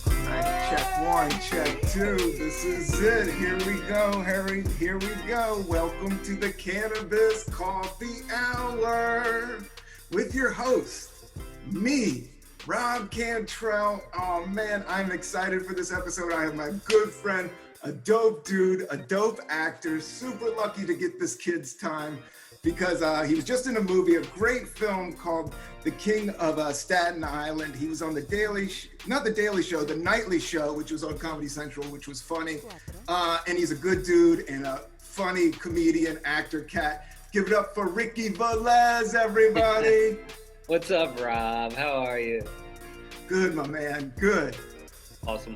Check one, check two. This is it. Here we go, Harry. Here we go. Welcome to the Cannabis Coffee Hour with your host, me, Rob Cantrell. Oh man, I'm excited for this episode. I have my good friend, a dope dude, a dope actor. Super lucky to get this kid's time because he was just in a movie, a great film called The King of Staten Island. He was on the the Nightly Show, which was on Comedy Central, which was funny. And he's a good dude and a funny comedian, actor, cat. Give it up for Ricky Velez, everybody. What's up, Rob? How are you? Good, my man, good. Awesome.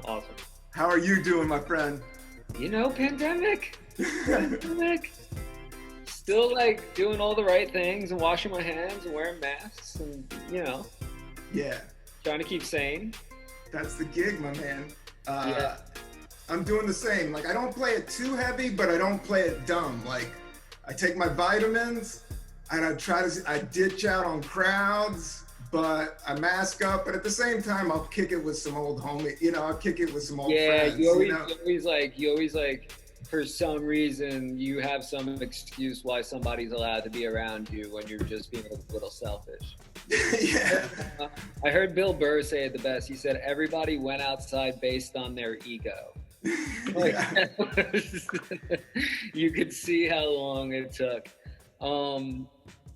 How are you doing, my friend? You know, pandemic. Still like doing all the right things and washing my hands and wearing masks and, Yeah. Trying to keep sane. That's the gig, my man. Yeah. I'm doing the same. Like, I don't play it too heavy, but I don't play it dumb. Like, I take my vitamins and I ditch out on crowds, but I mask up. But at the same time, I'll kick it with some old homie. I'll kick it with some old friends. You always like, for some reason, you have some excuse why somebody's allowed to be around you when you're just being a little selfish. Yeah. I heard Bill Burr say it the best. He said, everybody went outside based on their ego. Yeah. You could see how long it took.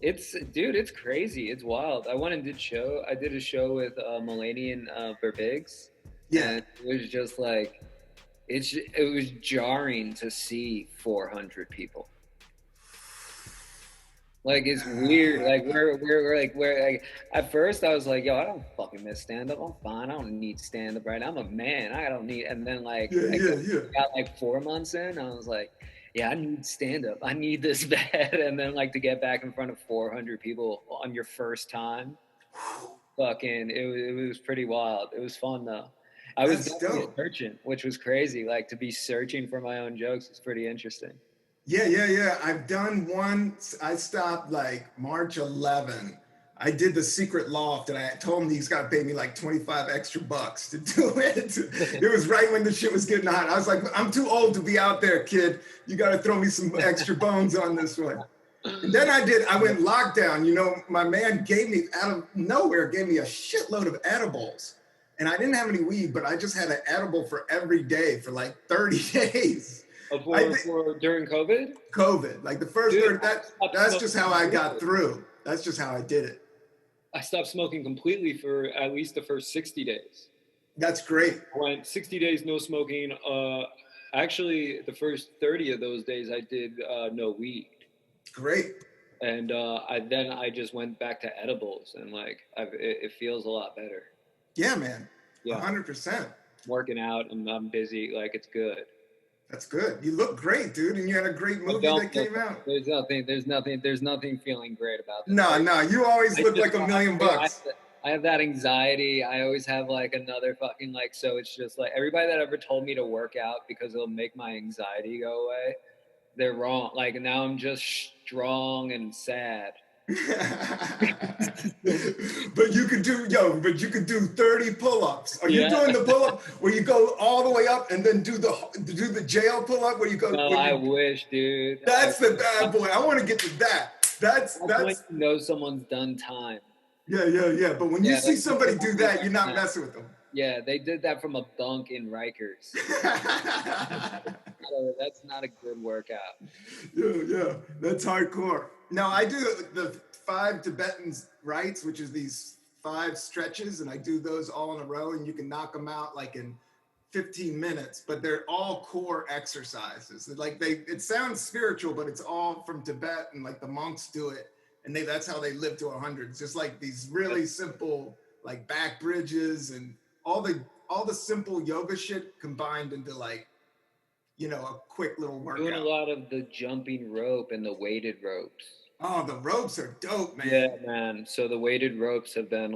It's crazy. It's wild. I went and did a show with Mulaney and Verbigs. Yeah. And it was just like, it was jarring to see 400 people. Like, it's weird. Like, we're at first I was like, yo, I don't fucking miss stand-up. I'm fine. I don't need stand-up right now. I'm a man. I don't need, and then I got like 4 months in, I was like, yeah, I need stand-up. I need this bad. And then to get back in front of 400 people on your first time, it was pretty wild. It was fun though. I was definitely searching, which was crazy. Like, to be searching for my own jokes is pretty interesting. Yeah. I've done one. I stopped March 11. I did the Secret Loft, and I told him he's got to pay me like $25 extra to do it. It was right when the shit was getting hot. I was like, I'm too old to be out there, kid. You got to throw me some extra bones on this one. And then I went lockdown. My man out of nowhere, gave me a shitload of edibles. And I didn't have any weed, but I just had an edible for every day for like 30 days. During COVID? COVID, like the first 30, that's just how I got through. That's just how I did it. I stopped smoking completely for at least the first 60 days. That's great. I went 60 days no smoking. Actually, the first 30 of those days I did no weed. Great. And I just went back to edibles, and it feels a lot better. Yeah, man. Yeah. 100%. Working out, and I'm busy. It's good. That's good. You look great, dude, and you had a great movie that came out. There's nothing feeling great about this. No, you always look like $1 million. I have that anxiety. I always have another fucking so it's just everybody that ever told me to work out because it'll make my anxiety go away, they're wrong. Now I'm just strong and sad. but you could do 30 pull-ups. Are you doing the pull-up where you go all the way up and then do the jail pull-up where you go? No, I wish, dude. That's the bad boy. I want to get to that. That's when you know someone's done time. Yeah. But when you see somebody do that, you're not messing with them. Yeah, they did that from a bunk in Rikers. That's not a good workout. Yeah, that's hardcore. No, I do the 5 Tibetan rites, which is these 5 stretches, and I do those all in a row, and you can knock them out in 15 minutes, but they're all core exercises. It sounds spiritual, but it's all from Tibet, and the monks do it, and that's how they live to 100. It's just these really simple back bridges and all the simple yoga shit combined into a quick little workout. Doing a lot of the jumping rope and the weighted ropes. Oh, the ropes are dope, man. Yeah, man. So the weighted ropes have been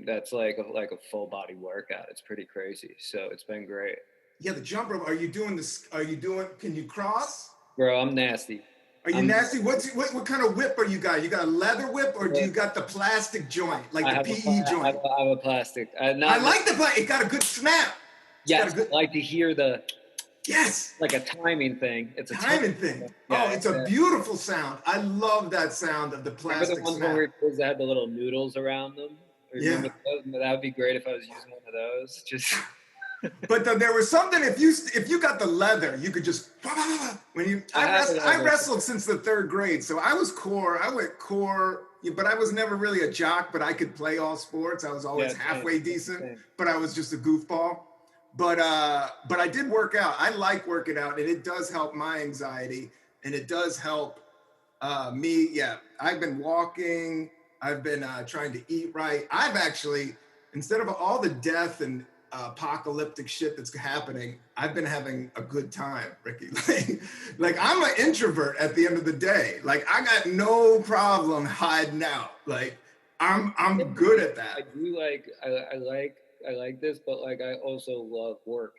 that's like a full body workout. It's pretty crazy. So it's been great. Yeah, the jump rope. Can you cross? Bro, I'm nasty. Are you nasty? What kind of whip are you got? You got a leather whip, or do you got the plastic joint, the PE joint? I have a plastic. I like the plastic. It got a good snap. Yes, I like to hear the. Yes. Like a timing thing. It's a timing thing. Yeah, it's a beautiful sound. I love that sound of the plastic. Remember the ones where kids had the little noodles around them? Remember those? That would be great if I was using one of those. Just. But there was something, if you got the leather, you could just when you. I wrestled since the 3rd grade, so I was core. I went core, but I was never really a jock. But I could play all sports. I was always halfway decent, but I was just a goofball. But I did work out. I like working out, and it does help my anxiety, and it does help me. Yeah, I've been walking. I've been trying to eat right. I've actually, instead of all the death and apocalyptic shit that's happening, I've been having a good time, Ricky. Like I'm an introvert at the end of the day. Like I got no problem hiding out. Like I'm good at that. I do I like this, but like I also love work.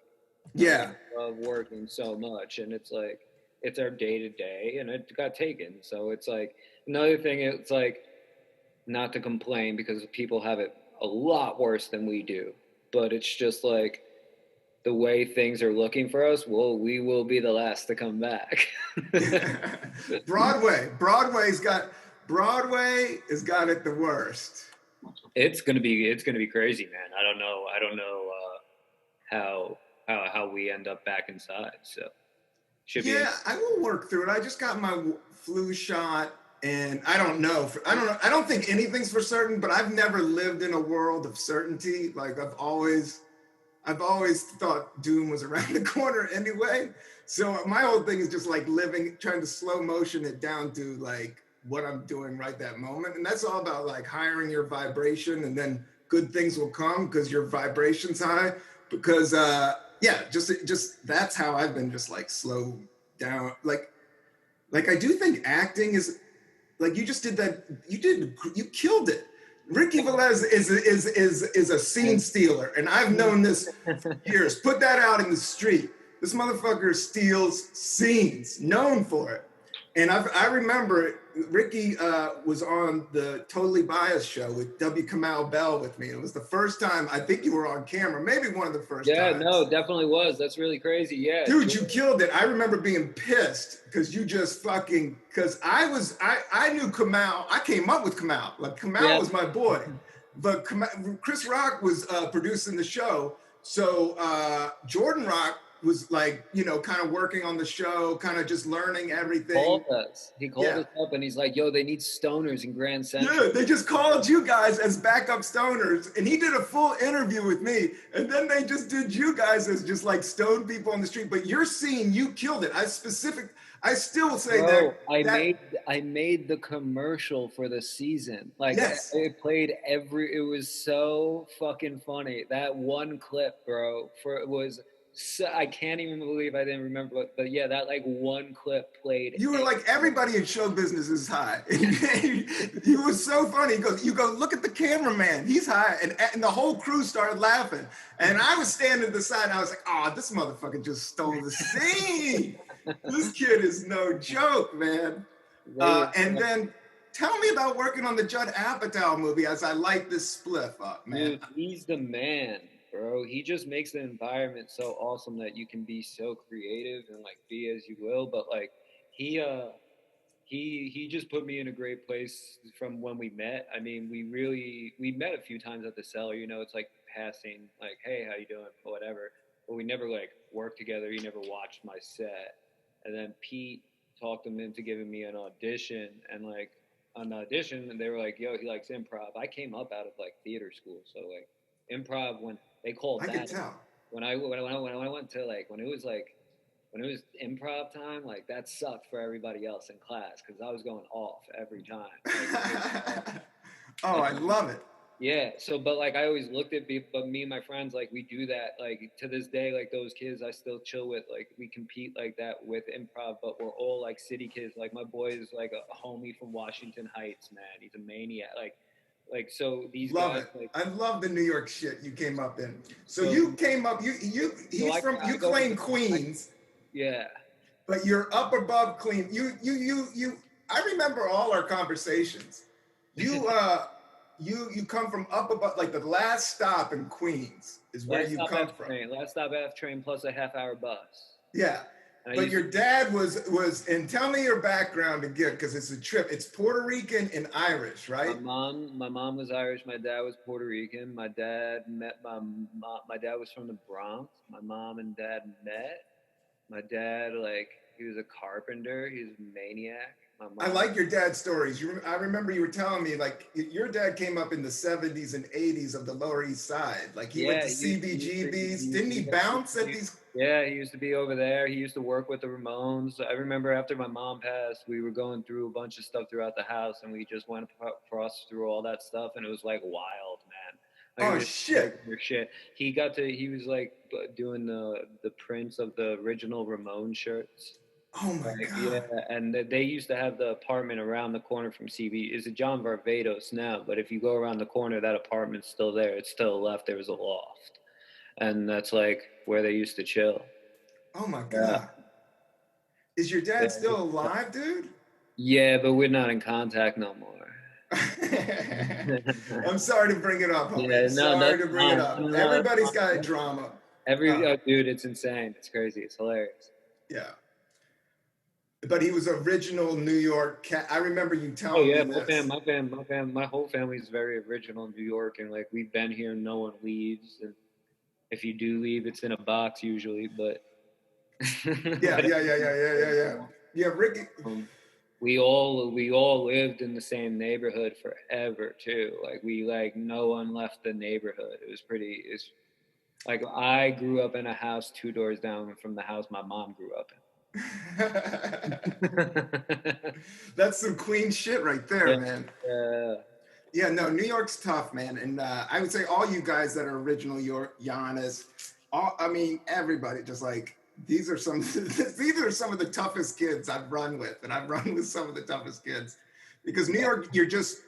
Yeah. I love working so much, and it's like it's our day to day, and it got taken. So it's like another thing. It's like not to complain because people have it a lot worse than we do, but it's just like the way things are looking for us. Well, we will be the last to come back. Broadway has got it the worst. It's gonna be crazy, man. I don't know how we end up back inside. So I will work through it. I just got my flu shot, and I don't know. I don't think anything's for certain, but I've never lived in a world of certainty. Like I've always thought doom was around the corner anyway. So my whole thing is just like trying to slow motion it down to like what I'm doing right that moment. And that's all about like hiring your vibration, and then good things will come because your vibration's high. Because just that's how I've been just like slow down. Like I do think acting is like you just did that. You killed it. Ricky Velez is a scene stealer, and I've known this for years. Put that out in the street. This motherfucker steals scenes, known for it. And I remember Ricky was on the Totally Biased show with W. Kamau Bell with me. It was the first time I think you were on camera, maybe one of the first times. Yeah, no, definitely was. That's really crazy. Yeah, dude, you killed it. I remember being pissed because you just because I knew Kamau. I came up with Kamau. Like Kamau was my boy, but Chris Rock was producing the show, so Jordan Rock was like, kind of working on the show, kind of just learning everything. He called us up and he's like, yo, they need stoners in Grand Central. Yeah, they just called you guys as backup stoners. And he did a full interview with me. And then they just did you guys as just like stoned people on the street. But your scene, you killed it. I still say I made the commercial for the season. Like it played it was so fucking funny. That one clip, bro, So I can't even believe I didn't remember, but yeah, that like one clip played. You were like, everybody in show business is high. He was so funny. You go, look at the cameraman, he's high. And the whole crew started laughing. And I was standing at the side and I was like, oh, this motherfucker just stole the scene. This kid is no joke, man. And then tell me about working on the Judd Apatow movie as I light this spliff up, man. Dude, he's the man. Bro, he just makes the environment so awesome that you can be so creative and like be as you will. But like he just put me in a great place from when we met. I mean, we met a few times at the cellar. It's like passing, like, hey, how you doing, or whatever. But we never like worked together. He never watched my set. And then Pete talked him into giving me an audition, and like on the audition, and they were like, yo, he likes improv. I came up out of like theater school, so like improv when they called that. I could tell. When I went to like when it was improv time, like that sucked for everybody else in class because I was going off every time. Oh, I love it. Yeah. So, but like I always looked at people, but me and my friends, like we do that. Like to this day, like those kids I still chill with. Like we compete like that with improv, but we're all like city kids. Like my boy is like a homie from Washington Heights, man. He's a maniac. Like so these guys. Like, I love the New York shit you came up in. So you came up. You claim Queens. Yeah. But you're up above Queens. You. I remember all our conversations. You come from up above, like the last stop in Queens is where you come from. Last stop F train plus a half-hour bus. Yeah. But your dad was, and tell me your background again, because it's a trip. It's Puerto Rican and Irish, right? My mom was Irish. My dad was Puerto Rican. My dad was from the Bronx. My mom and dad met. My dad, like, he was a carpenter. He was a maniac. I like your dad's stories. I remember you were telling me, like, your dad came up in the 70s and 80s of the Lower East Side. Like, he went to CBGBs. Didn't he bounce at these? Yeah, he used to be over there. He used to work with the Ramones. I remember after my mom passed, we were going through a bunch of stuff throughout the house, and we just went across through all that stuff, and it was, like, wild, man. Like, shit. He was, like, doing the prints of the original Ramone shirts. Oh my God. Yeah, and they used to have the apartment around the corner from CB. It's a John Varvatos now, but if you go around the corner, that apartment's still there. It's still left. There was a loft, and that's like where they used to chill. Oh my God. Is your dad still alive, dude? Yeah, but we're not in contact no more. I'm sorry to bring it up, homie. Yeah, sorry to bring it up. Everybody's got drama. Dude, it's insane. It's crazy. It's hilarious. Yeah. But he was original New York cat. I remember you telling me this. My whole family is very original New York, and like we've been here, no one leaves, and if you do leave, it's in a box usually. But yeah. Ricky. We all lived in the same neighborhood forever too. Like no one left the neighborhood. It's like I grew up in a house 2 doors down from the house my mom grew up in. That's some Queen shit right there, man. Yeah, no, New York's tough, man. And I would say all you guys that are original Giannis, everybody, just like these are some of the toughest kids I've run with, and I've run with some of the toughest kids. Because New York, just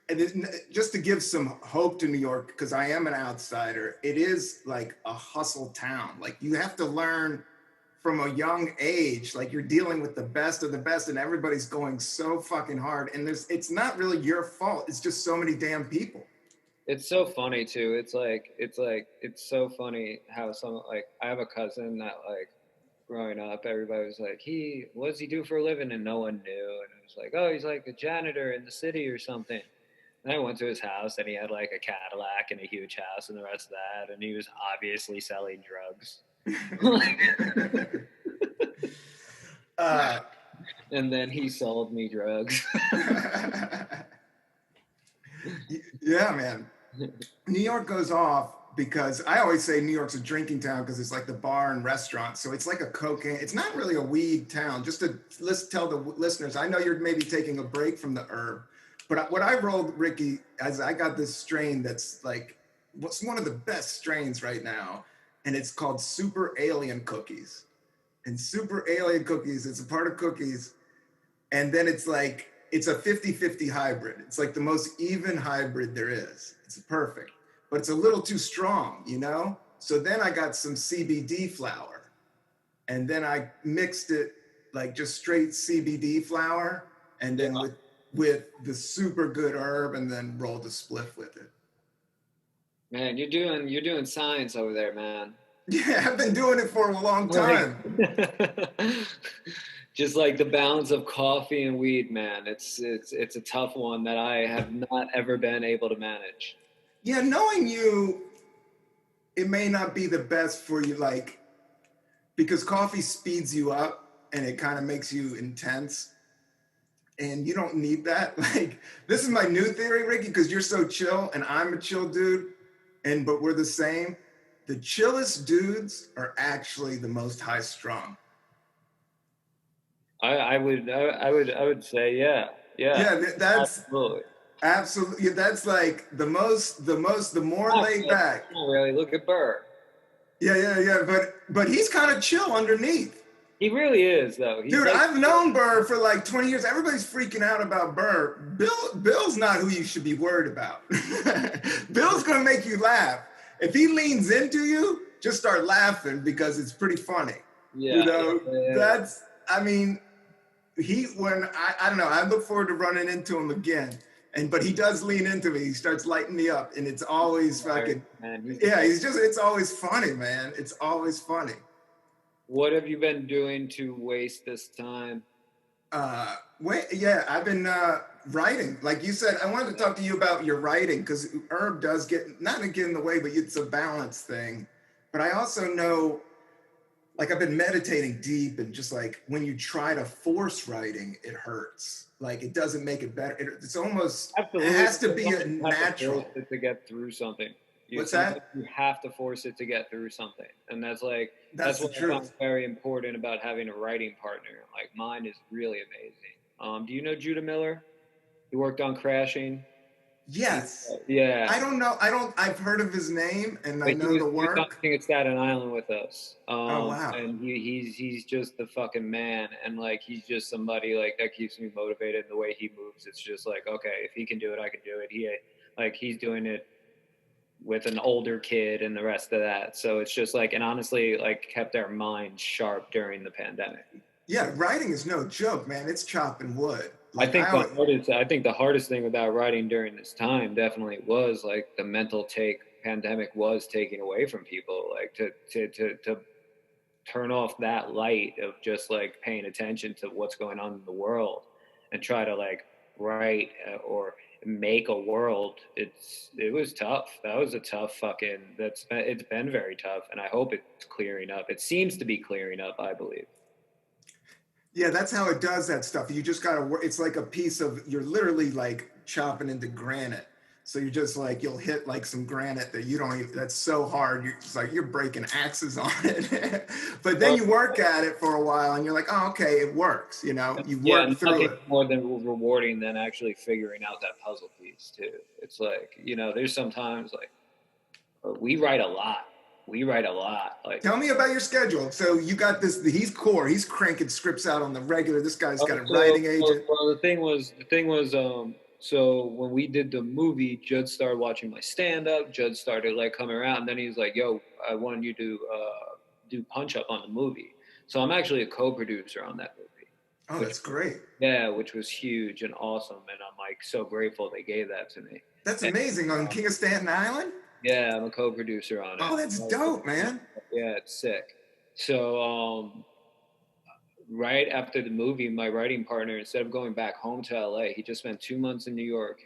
to give some hope to New York, because I am an outsider, it is like a hustle town. Like you have to learn from a young age, like you're dealing with the best of the best, and everybody's going so fucking hard. And it's not really your fault. It's just so many damn people. It's so funny too. It's so funny how I have a cousin that like growing up, everybody was like, what does he do for a living? And no one knew. And it was like, oh, he's like a janitor in the city or something. And I went to his house and he had like a Cadillac and a huge house and the rest of that. And he was obviously selling drugs. And then he sold me drugs. Yeah, man. New York goes off because I always say New York's a drinking town because it's like the bar and restaurant. So it's like a cocaine. It's not really a weed town. Just to tell the listeners, I know you're maybe taking a break from the herb, but what I rolled, Ricky, as I got this strain that's like what's one of the best strains right now. And it's called Super Alien Cookies. And Super Alien Cookies, it's a part of cookies. And then it's like, it's a 50-50 hybrid. It's like the most even hybrid there is. It's perfect, but it's a little too strong, you know? So then I got some CBD flower. And then I mixed it like just straight CBD flower. And then with the super good herb, and then rolled a spliff with it. Man, you're doing science over there, man. Yeah, I've been doing it for a long time. Just like the balance of coffee and weed, man. It's a tough one that I have not ever been able to manage. Yeah, knowing you, it may not be the best for you, like, because coffee speeds you up and it kind of makes you intense. And you don't need that. Like, this is my new theory, Ricky, because you're so chill and I'm a chill dude. But we're the same. The chillest dudes are actually the most high strung. I would say, yeah. Yeah, that's absolutely. That's like the more laid back. Not really. Look at Burr. Yeah. But he's kind of chill underneath. He really is, though. Dude, I've known Burr for like 20 years. Everybody's freaking out about Burr. Bill's not who you should be worried about. Bill's going to make you laugh. If he leans into you, just start laughing because it's pretty funny. Yeah. You know, I don't know. I look forward to running into him again. But he does lean into me. He starts lighting me up, and it's always fucking, yeah, it's always funny, man. It's always funny. What have you been doing to waste this time? I've been writing. Like you said, I wanted to talk to you about your writing, because herb does not to get in the way, but it's a balance thing. But I also know, like, I've been meditating deep, and just like when you try to force writing, it hurts. Like, it doesn't make it better. It's almost, absolutely. It has to be a natural. To get through something. What's that? You have to force it to get through something. And that's what I found very important about having a writing partner. Like, mine is really amazing. Do you know Judah Miller? He worked on Crashing. Yes. Yeah. I don't know. I've heard of his name, and I know the work. He's talking at Staten Island with us. Oh wow. And he's just the fucking man, and like he's just somebody like that keeps me motivated. And the way he moves, it's just like, okay, if he can do it, I can do it. He's doing it with an older kid and the rest of that. So it's just like, and honestly, like, kept our minds sharp during the pandemic. Yeah, writing is no joke, man. It's chopping wood. Like, I think the hardest thing about writing during this time definitely was like the mental pandemic was taking away from people, like to turn off that light of just like paying attention to what's going on in the world and try to like write or make a world. It was tough. That was a tough it's been very tough, and I hope it's clearing up. It seems to be clearing up, I believe. Yeah, that's how it does that stuff. You just gotta work. It's like a piece of, you're literally like chopping into granite. So you're just like, you'll hit like some granite that you don't even, that's so hard. It's like you're breaking axes on it. But then you work at it for a while and you're like, oh, okay, it works. You know, you work through it. More than rewarding than actually figuring out that puzzle piece too. It's like, you know, there's sometimes like we write a lot. Like, tell me about your schedule. So you got this, he's core, he's cranking scripts out on the regular. This guy's got a writing agent. Well, the thing was, so when we did the movie, Judd started watching my stand-up. Judd started like coming around, and then he's like, yo, I wanted you to do Punch Up on the movie. So I'm actually a co-producer on that movie. Oh, that's great. Yeah, which was huge and awesome. And I'm like so grateful they gave that to me. That's amazing. On King of Staten Island? Yeah, I'm a co-producer on it. Oh, that's dope, man. Yeah, it's sick. So right after the movie, my writing partner, instead of going back home to LA, he just spent 2 months in New York.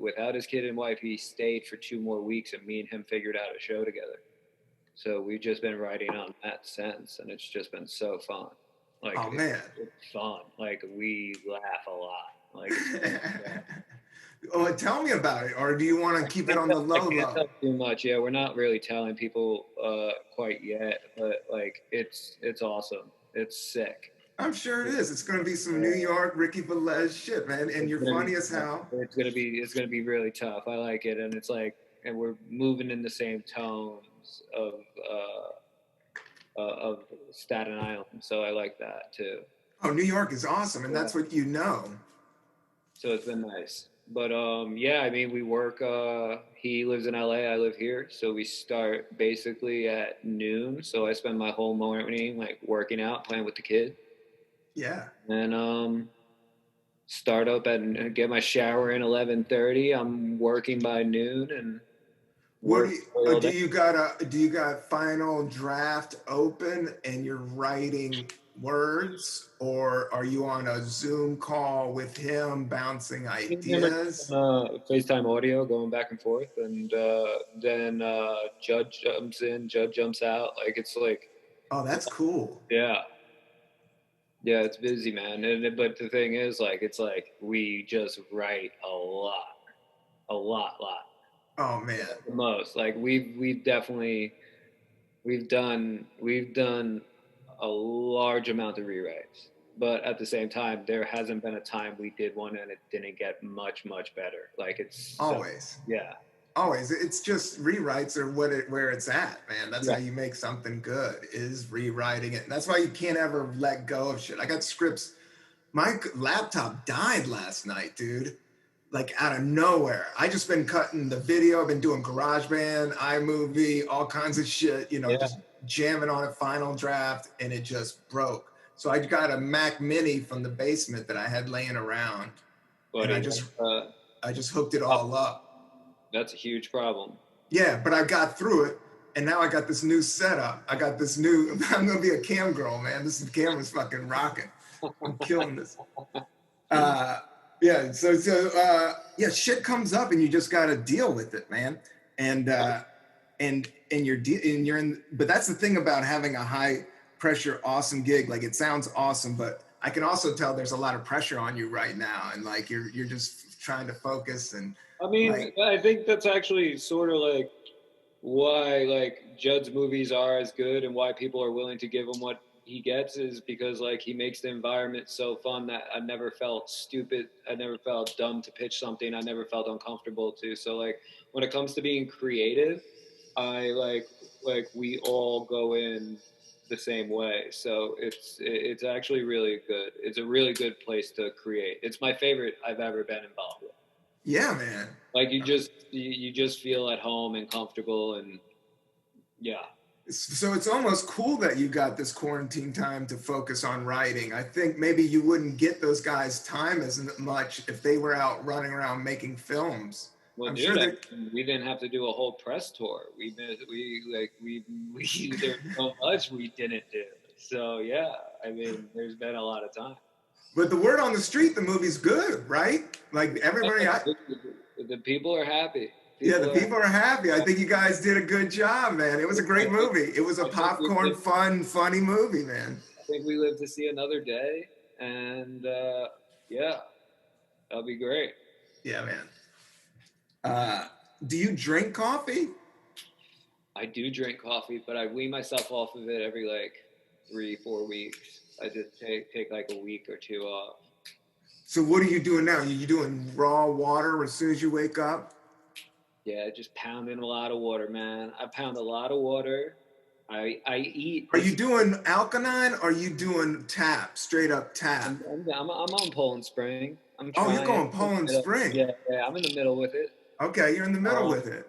Without his kid and wife, he stayed for 2 more weeks, and me and him figured out a show together. So we've just been writing on that since, and it's just been so fun. Like, oh, man. It's fun. Like, we laugh a lot. Like, oh, tell me about it, or do you want to keep it on the low? I can't tell too much. Yeah, we're not really telling people quite yet, but like it's awesome. It's sick. I'm sure it is. It's going to be some New York Ricky Velez shit, man. And you're funny as hell. It's gonna be really tough. I like it, and it's like, and we're moving in the same tones of Staten Island, so I like that too. Oh, New York is awesome, and that's what you know. So it's been nice. But yeah, I mean, we work. He lives in LA, I live here, so we start basically at noon. So I spend my whole morning like working out, playing with the kid. Yeah. And start up and get my shower in 11:30. I'm working by noon, and do you got final draft open and you're writing words, or are you on a Zoom call with him bouncing ideas? FaceTime audio going back and forth, and then Judd jumps in, Judd jumps out. Like, it's like, oh, that's cool. Yeah, it's busy, man. But the thing is, like, it's like we just write a lot. Oh man, the most. Like we've done a large amount of rewrites, but at the same time, there hasn't been a time we did one and it didn't get much better. Like, it's always, always. It's just rewrites are where it's at, man. That's how you make something good, is rewriting it. And that's why you can't ever let go of shit. I got scripts. My laptop died last night, dude. Like, out of nowhere. I just been cutting the video. I've been doing GarageBand, iMovie, all kinds of shit, just jamming on a final draft, and it just broke. So I got a Mac Mini from the basement that I had laying around. But and I just hooked it all up. That's a huge problem. Yeah, but I got through it, and now I got this new setup. I got this new. I'm gonna be a cam girl, man. This camera's fucking rocking. I'm killing this. Yeah. So yeah, shit comes up, and you just gotta deal with it, man. And you're in. But that's the thing about having a high pressure, awesome gig. Like it sounds awesome, but I can also tell there's a lot of pressure on you right now, and like you're just trying to focus. And I mean, I think that's actually sort of like why like Judd's movies are as good and why people are willing to give him what he gets is because like he makes the environment so fun that I never felt stupid. I never felt dumb to pitch something. I never felt uncomfortable to. So like when it comes to being creative, I like we all go in the same way. So it's actually really good. It's a really good place to create. It's my favorite I've ever been involved with. Yeah, man. Like you just feel at home and comfortable and yeah. So it's almost cool that you got this quarantine time to focus on writing. I think maybe you wouldn't get those guys time as much if they were out running around making films. Well, I'm dude, sure we didn't have to do a whole press tour. There's so much we didn't do. So yeah, I mean, there's been a lot of time. But the word on the street, the movie's good, right? Like everybody, the people are happy. The people are happy. I think you guys did a good job, man. It was a great movie. It was a popcorn, fun, funny movie, man. I think we live to see another day, and yeah, that'll be great. Yeah, man. Do you drink coffee? I do drink coffee, but I wean myself off of it every like 3-4 weeks. I just take like a week or two off. So what are you doing now? You doing raw water as soon as you wake up? Yeah, just pounding a lot of water, man. I pound a lot of water. I eat. Are you doing alkaline or are you doing tap, straight up tap? I'm on Poland Spring. Oh, you're going Poland Spring. Yeah, I'm in the middle with it. Okay, you're in the middle with it.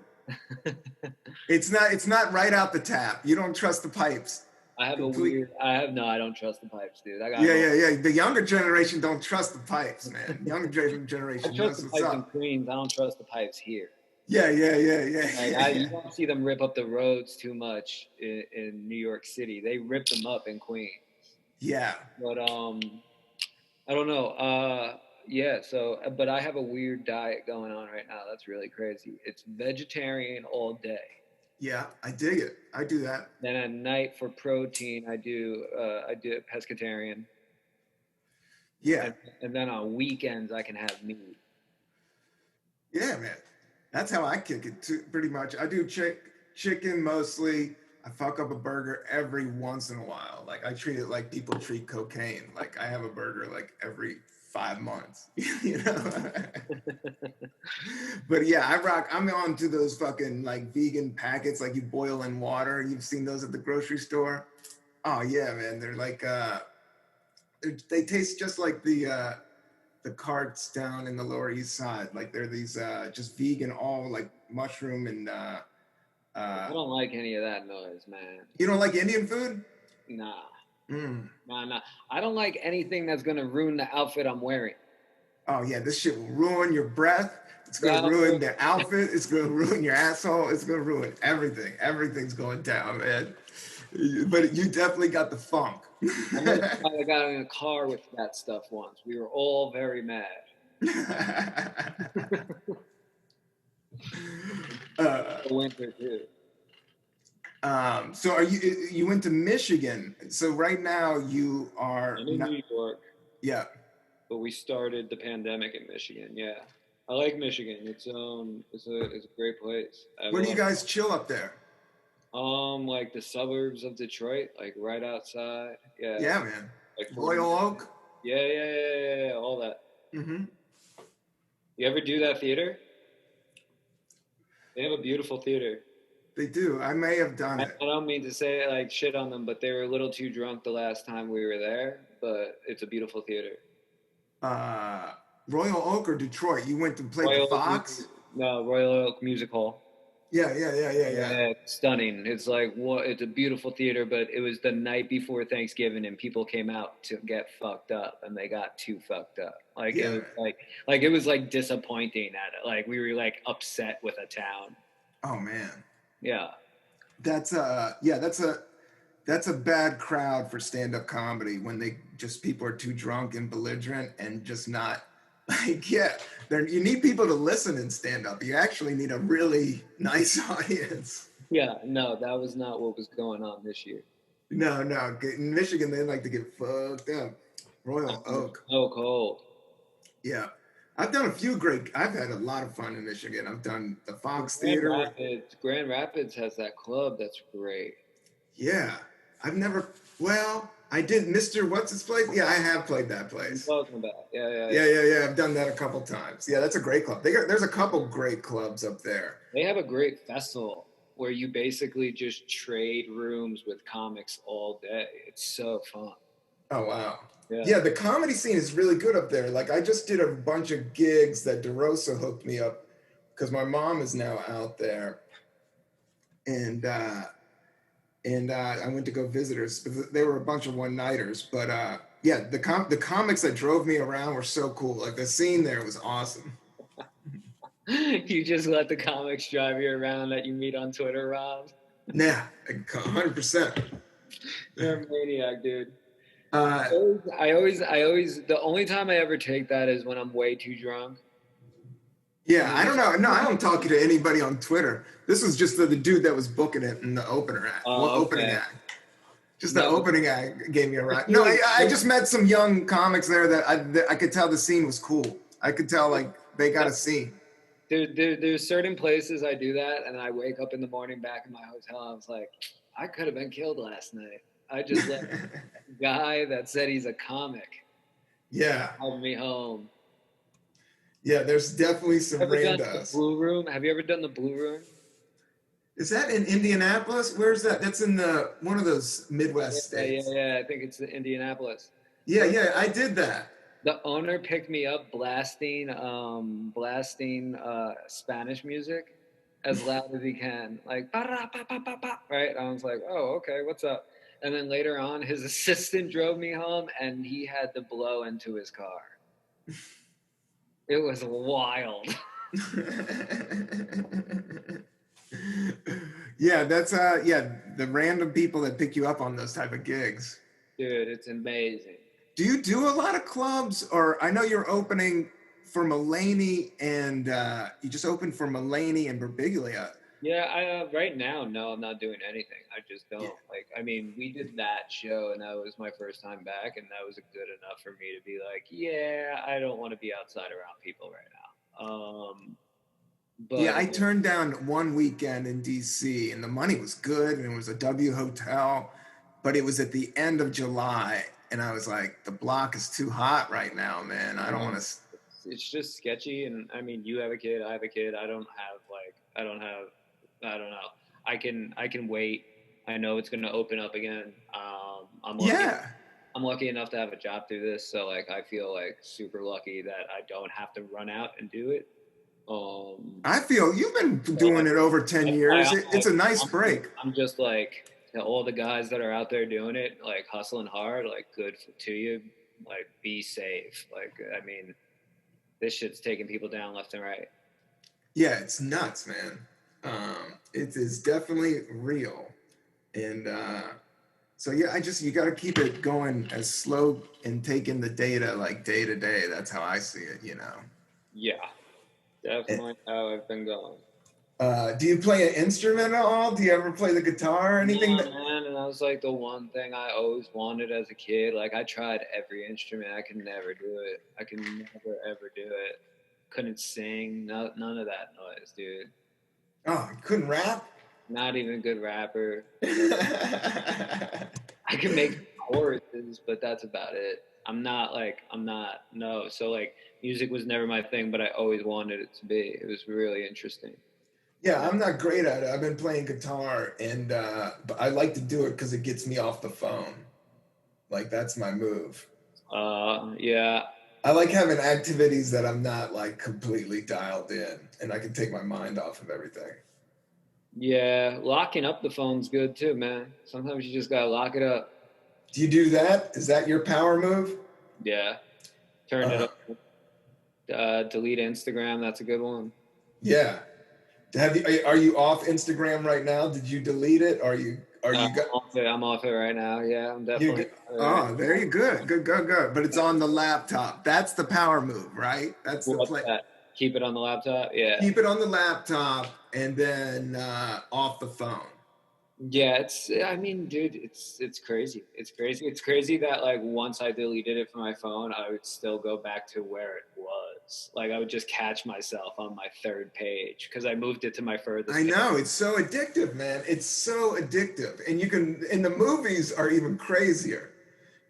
It's not right out the tap. You don't trust the pipes. I don't trust the pipes, dude. Yeah. The younger generation don't trust the pipes, man. Younger generation I trust the pipes in Queens. I don't trust the pipes here. Yeah. You don't see them rip up the roads too much in New York City. They rip them up in Queens. Yeah. But I don't know. Yeah. So, but I have a weird diet going on right now. That's really crazy. It's vegetarian all day. Yeah, I dig it. I do that. Then at night for protein, I do pescatarian. Yeah. And then on weekends, I can have meat. Yeah, man. That's how I kick it too, pretty much. I do chicken mostly. I fuck up a burger every once in a while. Like I treat it like people treat cocaine. Like I have a burger like every 5 months, you know? But yeah, I'm on to those fucking like vegan packets, like you boil in water. You've seen those at the grocery store? Oh yeah, man. They're like, they taste just like the carts down in the Lower East Side. Like they're these just vegan, all like mushroom and I don't like any of that noise, man. You don't like Indian food? Nah. Nah. I don't like anything that's gonna ruin the outfit I'm wearing. Oh yeah, this shit will ruin your breath. It's gonna ruin the outfit. It's gonna ruin your asshole. It's gonna ruin everything. Everything's going down, man. But you definitely got the funk. I got in a car with that stuff once. We were all very mad. Winter too. So you went to Michigan. So right now you are I'm in New York. Yeah. But we started the pandemic in Michigan. Yeah. I like Michigan. It's a great place. Where do you guys chill up there? Like the suburbs of Detroit, like right outside. Yeah. Yeah, man. Like Royal Oak? Yeah, all that. Mm-hmm. You ever do that theater? They have a beautiful theater. They do. I may have done it. I don't mean to say like shit on them, but they were a little too drunk the last time we were there. But it's a beautiful theater. Royal Oak or Detroit? You went to play the Fox? No, Royal Oak Music Hall. Yeah. Stunning. It's like what? It's a beautiful theater, but it was the night before Thanksgiving, and people came out to get fucked up, and they got too fucked up. Like it Yeah. was like it was like disappointing at it. Like we were like upset with a town. Oh man. Yeah. That's a bad crowd for stand-up comedy when they just people are too drunk and belligerent and just not like you need people to listen in stand-up. You actually need a really nice audience. Yeah, no, that was not what was going on this year. No. In Michigan, they like to get fucked up. Royal Oak. So cold. Yeah. I've done I've had a lot of fun in Michigan. I've done the Fox Theater. Grand Rapids has that club that's great. Yeah. I did Mr. What's his place? Yeah, I have played that place. Talking about. Yeah. I've done that a couple times. Yeah, that's a great club. There's a couple great clubs up there. They have a great festival where you basically just trade rooms with comics all day. It's so fun. Oh, wow. Yeah, the comedy scene is really good up there. Like I just did a bunch of gigs that DeRosa hooked me up because my mom is now out there. And I went to go visit her. They were a bunch of one-nighters, but the comics that drove me around were so cool. Like the scene there was awesome. You just let the comics drive you around that you meet on Twitter, Rob? Yeah, 100%. You're a maniac, dude. I always, the only time I ever take that is when I'm way too drunk. Yeah, I don't know. No, I don't talk to anybody on Twitter. This was just the dude that was booking it in the opener act. Opening act. Just the opening act gave me a ride. No, I just met some young comics there that I could tell the scene was cool. I could tell like they got a scene. There's certain places I do that, and I wake up in the morning back in my hotel. I was like, I could have been killed last night. I just let a guy that said he's a comic. Yeah. Help me home. Yeah, there's definitely some randos. Blue Room? Have you ever done the Blue Room? Is that in Indianapolis? Where's that? That's in one of those Midwest states. Yeah. I think it's Indianapolis. Yeah, I did that. The owner picked me up blasting Spanish music as loud as he can, like right. I was like, oh, okay, what's up? And then later on, his assistant drove me home, and he had to blow into his car. It was wild. Yeah, that's the random people that pick you up on those type of gigs. Dude, it's amazing. Do you do a lot of clubs? Or I know you're opening for Mulaney and you just opened for Mulaney and Birbiglia. Yeah, right now, no, I'm not doing anything. I just don't. Like, I mean, we did that show, and that was my first time back, and that was good enough for me to be like, yeah, I don't want to be outside around people right now. But yeah, I turned down one weekend in DC, and the money was good, and it was a W hotel, but it was at the end of July, and I was like, the block is too hot right now, man. I don't want to. It's just sketchy, and I mean, you have a kid, I have a kid. I don't know. I can wait. I know it's gonna open up again. I'm lucky enough to have a job through this, so like I feel like super lucky that I don't have to run out and do it. I feel you've been doing it over 10 years. It's a nice break. I'm just like, you know, all the guys that are out there doing it, like hustling hard, like good to you. Like be safe. Like I mean, this shit's taking people down left and right. Yeah, it's nuts, man. It is definitely real. And so yeah, you got to keep it going as slow and taking the data like day to day. That's how I see it, you know. Yeah, definitely how I've been going. Do you play an instrument at all? Do you ever play the guitar or anything? Yeah, man, and that was like the one thing I always wanted as a kid. Like I tried every instrument. I could never do it. I could never, ever do it. Couldn't sing. None of that noise, dude. Oh, you couldn't rap? Not even a good rapper. I can make choruses, but that's about it. No. So like music was never my thing, but I always wanted it to be. It was really interesting. Yeah, I'm not great at it. I've been playing guitar, and but I like to do it because it gets me off the phone. Like that's my move. Yeah. I like having activities that I'm not like completely dialed in, and I can take my mind off of everything. Yeah, locking up the phone's good too, man. Sometimes you just gotta lock it up. Do you do that? Is that your power move? Yeah, turn it Uh, up. Delete Instagram. That's a good one. yeah. Are you off Instagram right now? Did you delete it? Are you got I'm off it right now. Yeah, I'm you definitely. go, oh, there you good. Good. But it's on the laptop. That's the power move, right? That's the What's play. that? Keep it on the laptop. Yeah. Keep it on the laptop and then off the phone. Yeah, I mean, dude, it's crazy. It's crazy. It's crazy that like once I deleted it from my phone, I would still go back to where it was. Like I would just catch myself on my third page because I moved it to my furthest I page. know, it's so addictive, man. It's so addictive. And the movies are even crazier.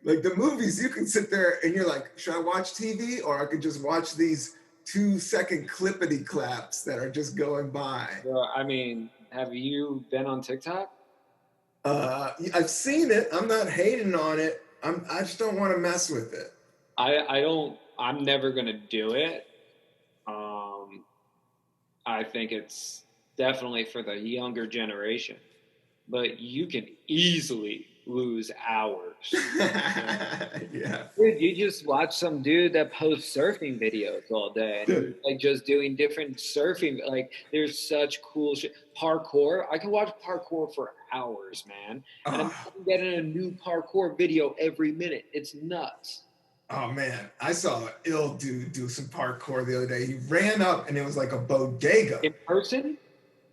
Like the movies, you can sit there and you're like, should I watch TV or I could just watch these 2-second clippity claps that are just going by? Well, I mean, have you been on TikTok? I've seen it. I'm not hating on it. I just don't want to mess with it. I don't. I'm never gonna do it. I think it's definitely for the younger generation, but you can easily lose hours. Yeah. Dude, you just watch some dude that posts surfing videos all day, and he's like just doing different surfing. Like, there's such cool shit. Parkour. I can watch parkour for hours, man, and I'm getting a new parkour video every minute. It's nuts. Oh man, I saw an ill dude do some parkour the other day. He ran up and it was like a bodega. In person?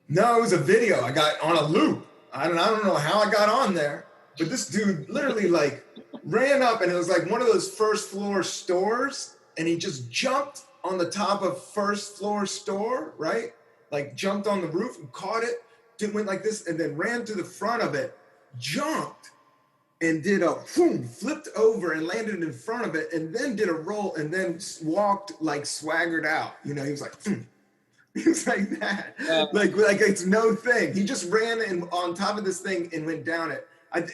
No, it was a video. I got on a loop. I don't know how I got on there, but this dude literally like ran up and it was like one of those first floor stores, and he just jumped on the top of first floor store, right? Like jumped on the roof and caught it, went like this, and then ran to the front of it, jumped, and did a boom, flipped over and landed in front of it, and then did a roll, and then walked like swaggered out. You know, he was like, he was like that, like it's no thing. He just ran in on top of this thing and went down it.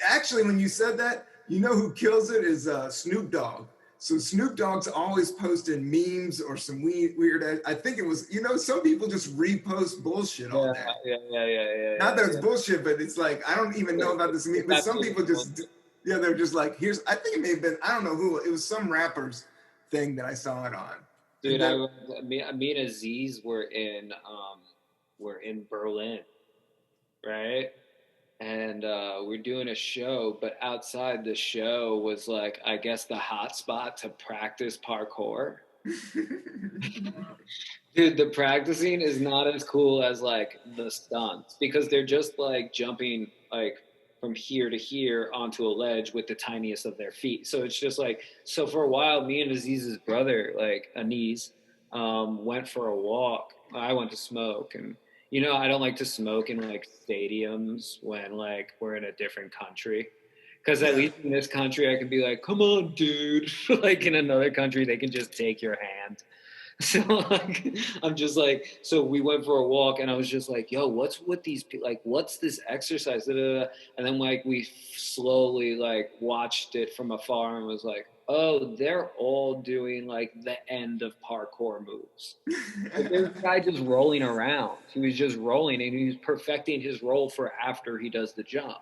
Actually, when you said that, you know who kills it is Snoop Dogg. So Snoop Dogg's always posting memes or some weird. I think it was, some people just repost bullshit on there. Yeah. Not that it's bullshit, but it's like I don't even know about this meme. But some people just. Yeah, they're just like, I think it may have been, I don't know who, it was some rapper's thing that I saw it on. Dude, me and Aziz were in Berlin, right? And we're doing a show, but outside the show was like, I guess the hot spot to practice parkour. Dude, the practicing is not as cool as like the stunts because they're just like jumping like from here to here onto a ledge with the tiniest of their feet. So it's just like, so for a while, me and Aziz's brother, like Aniz, went for a walk. I went to smoke, and I don't like to smoke in like stadiums when like we're in a different country. Because at least in this country, I can be like, come on, dude. Like in another country, they can just take your hand. So like, I'm just like, so we went for a walk, and I was just like, yo, what's with these people? Like, what's this exercise? Da, da, da. And then like we slowly like watched it from afar and was like, oh, they're all doing like the end of parkour moves. Like, there's a guy just rolling around. He was just rolling, and he was perfecting his roll for after he does the jump.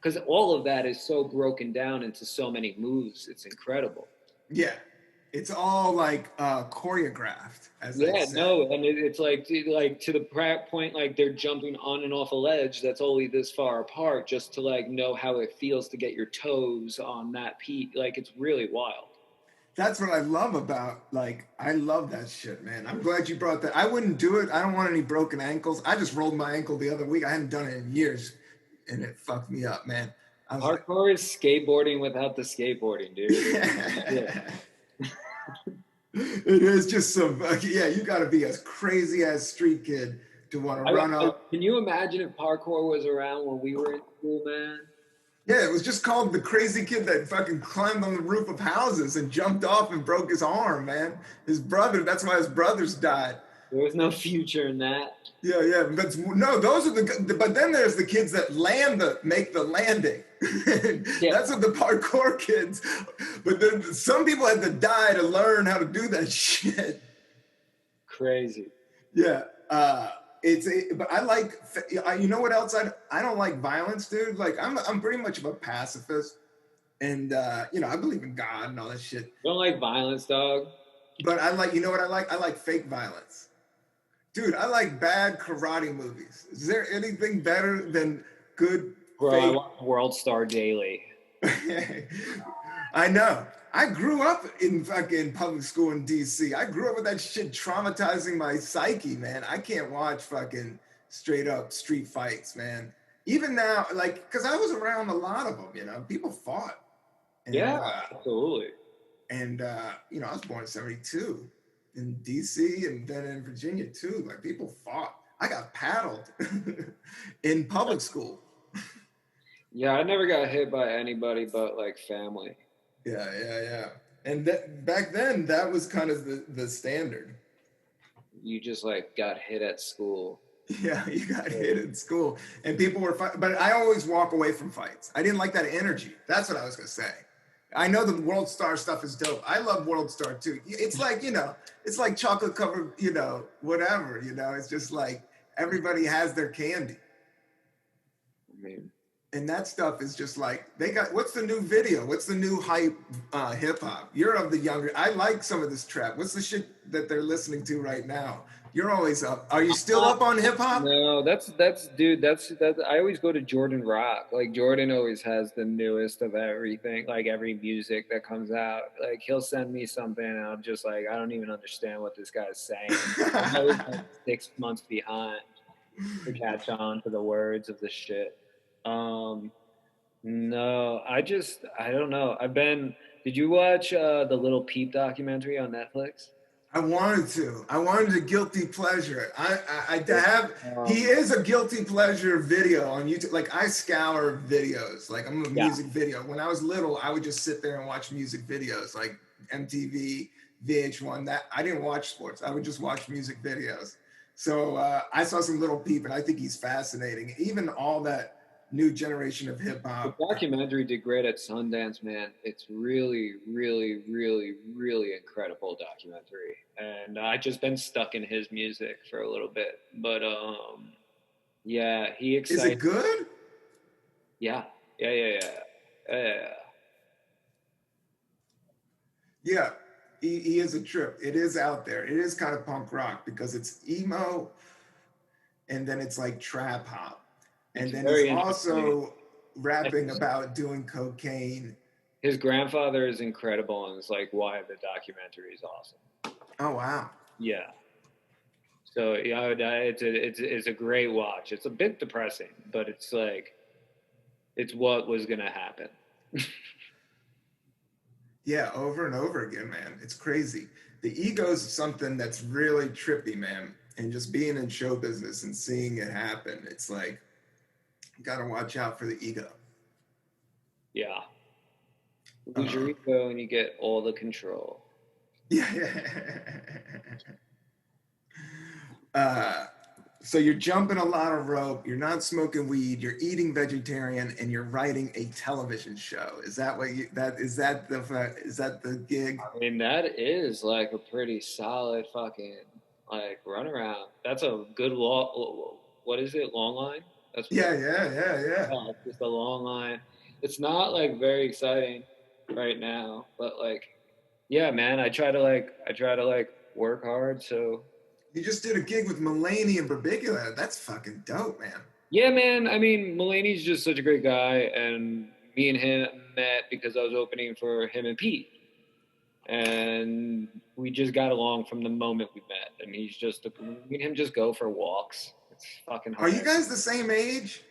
Because all of that is so broken down into so many moves. It's incredible. Yeah. It's all like choreographed, as Yeah, they say. no, and it's like to the point, like they're jumping on and off a ledge that's only this far apart, just to like know how it feels to get your toes on that peak. Like it's really wild. That's what I love about, like, I love that shit, man. I'm glad you brought that. I wouldn't do it. I don't want any broken ankles. I just rolled my ankle the other week. I hadn't done it in years, and it fucked me up, man. Hardcore is skateboarding without the skateboarding, dude. Yeah. It is just some, you got to be a crazy ass street kid to want to run up. Can you imagine if parkour was around when we were in school, man? Yeah, it was just called the crazy kid that fucking climbed on the roof of houses and jumped off and broke his arm, man. His brother, that's why his brothers died. There was no future in that. Yeah, but no, those are but then there's the kids that make the landing. That's what the parkour kids, but then some people had to die to learn how to do that shit. Crazy. Yeah. but I like, you know what else I don't like violence, dude. Like I'm pretty much of a pacifist, and you know, I believe in God and all that shit. You don't like violence, dog? But I like, you know what I like? I like fake violence. Dude, I like bad karate movies. Is there anything better than good Bro, fake? I watch World Star daily. I know. I grew up in fucking public school in DC. I grew up with that shit traumatizing my psyche, man. I can't watch fucking straight up street fights, man. Even now, like, because I was around a lot of them, you know, people fought. And, Yeah, absolutely. And, you know, I was born in 72 in DC and then in Virginia too. Like, people fought. I got paddled in public school. Yeah, I never got hit by anybody but like family. Yeah. And back then, that was kind of the standard. You just like got hit at school. Yeah, you got hit in school, and people were fighting. But I always walk away from fights. I didn't like that energy. That's what I was gonna say. I know the World Star stuff is dope. I love World Star too. It's like, you know, it's like chocolate covered, you know, whatever. You know, it's just like everybody has their candy. I mean, and that stuff is just like, they got, what's the new video? What's the new hype hip hop? You're of the younger, I like some of this trap. What's the shit that they're listening to right now? You're always up. Are you still up on hip hop? No, that's dude, that's I always go to Jordan Rock. Like Jordan always has the newest of everything, like every music that comes out. Like he'll send me something and I'm just like, I don't even understand what this guy's saying. I'm always like 6 months behind to catch on to the words of the shit. No, I don't know. Did you watch the Lil Peep documentary on Netflix? I wanted a guilty pleasure. He is a guilty pleasure video on YouTube. Like I scour videos, like I'm a music video. When I was little, I would just sit there and watch music videos like MTV, VH1. That I didn't watch sports. I would just watch music videos. So I saw some Lil Peep and I think he's fascinating. Even all that new generation of hip hop. The documentary did great at Sundance, man. It's really, really, really, really incredible documentary. And I just been stuck in his music for a little bit. But yeah, he excites. Is it good? Yeah. Yeah, he is a trip. It is out there. It is kind of punk rock because it's emo and then it's like trap hop. And then he's also rapping about doing cocaine. His grandfather is incredible, and it's like why the documentary is awesome. Oh wow! Yeah. So yeah, it's a great watch. It's a bit depressing, but it's like it's what was gonna happen. Yeah, over and over again, man. It's crazy. The ego's something that's really trippy, man. And just being in show business and seeing it happen, it's like, you gotta watch out for the ego. Yeah. Lose your ego and you get all the control. Yeah. So you're jumping a lot of rope, you're not smoking weed, you're eating vegetarian, and you're writing a television show. Is that what is that the gig? I mean, that is like a pretty solid fucking like runaround. That's a good what is it? Long line? That's yeah. It's just a long line. It's not like very exciting right now, but like, yeah, man, I try to work hard. So you just did a gig with Mulaney and Berbigula. That's fucking dope, man. Yeah, man. I mean, Mulaney's just such a great guy, and me and him met because I was opening for him and Pete, and we just got along from the moment we met. And he's just me and him just go for walks. It's fucking hilarious. Are you guys the same age?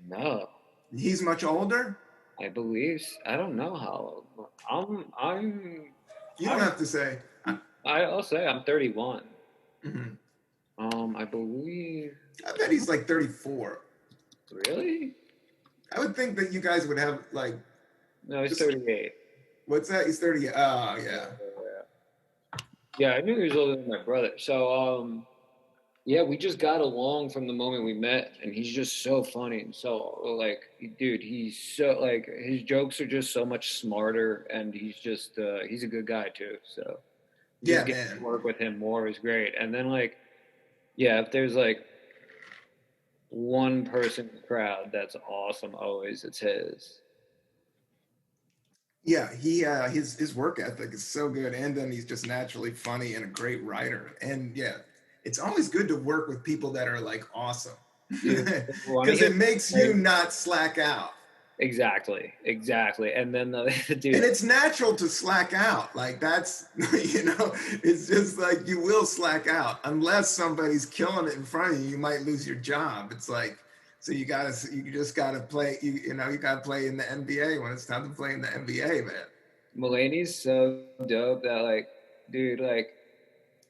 No. He's much older? I believe. I don't know how old. You don't have to say. I'll say I'm 31. Mm-hmm. I believe. I bet he's like 34. Really? I would think that you guys would have like. No, he's 38. What's that? He's 30. Oh, yeah. Yeah, I knew he was older than my brother. So, yeah, we just got along from the moment we met, and he's just so funny and so like, dude, he's so like his jokes are just so much smarter, and he's just he's a good guy too. So yeah, getting to work with him more is great. And then like, yeah, if there's like one person crowd that's awesome always. It's his. Yeah, his work ethic is so good, and then he's just naturally funny and a great writer. And yeah, it's always good to work with people that are like awesome, Dude, one of because his it makes you not slack out. exactly. And then the And dude, it's natural to slack out. Like that's, it's just like you will slack out unless somebody's killing it in front of you. You might lose your job. It's like, so you just gotta play. You gotta play in the NBA when it's time to play in the NBA, man. Mulaney's so dope that like, dude, like